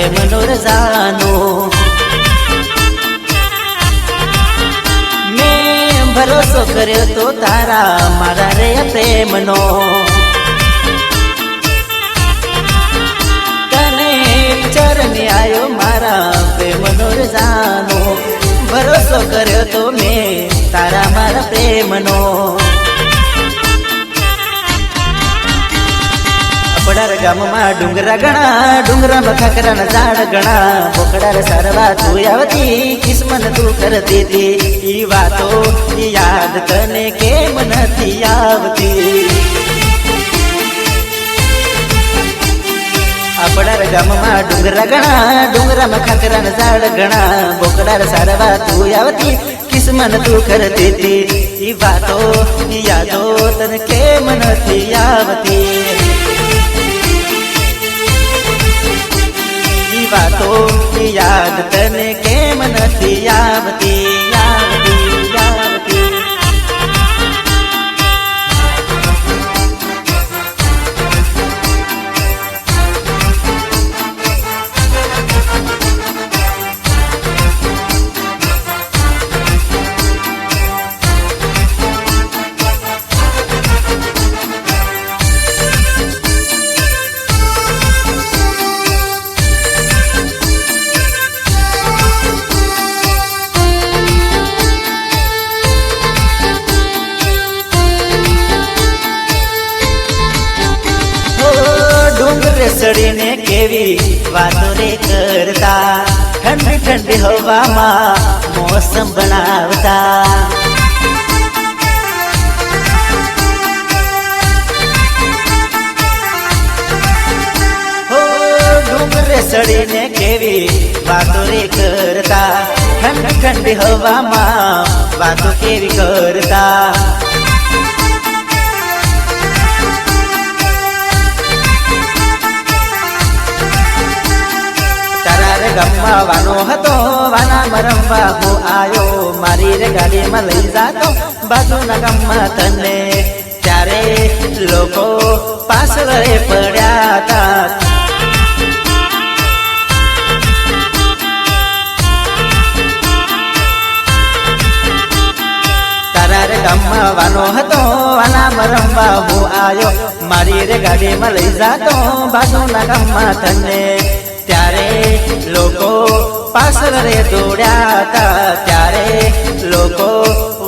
પ્રેમનો રજાનો મેં ભરોસો કર્યો તો તારા મારા રે પ્રેમનો તને ચરણે આવ્યો મારા પ્રેમનો રજાનો ભરોસો કર્યો તો મેં તારા મારા પ્રેમનો બડાર ગામમાં ડુંગરા ગણા ડુંગરામાં ખાખરાના ઝાડ ગણા બોકડાર સારવા તું આવતી કિસ્મત તું કરતી હતી ઈ વાતો યાદ તને કેમ નથી આવતી બડાર ગામમાં ડુંગરા ગણા ડુંગરામાં ખાખરાના ઝાડ ગણા બોકડાર સારવા તું આવતી કિસ્મત તું કરતી હતી ઈ વાતો યાદો તને કેમ નથી આવતી વાતો યાદ તને કેમ નથી આવતી સડીને કેવી વાતો રે કરતા ઠંડી ઠંડી હવામાં મોસમ બનાવતા હો ડુંગરે સડીને કેવી વાતો રે કરતા ઠંડી ઠંડી હવામાં વાતો કેવી કરતા ગમવા વાનો હતો વાના રમવા હું આયો મારી રે ગાડીમાં લઈ જાતો બાજુના ગામમાં તને ત્યારે લોકો પાછળ પડ્યા હતા તારા રે ગામમાં વાનો હતો વાના રમવા હું આયો મારી રે ગાડીમાં લઈ જાતો બાજુના ગામમાં તને ત્યારે લોકો પાછળ રે દોડ્યા હતા ત્યારે લોકો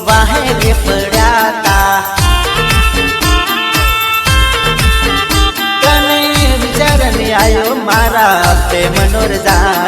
વાહે રે પડ્યા હતા તને વિચાર ને આવ્યો મારા પ્રેમનો રજા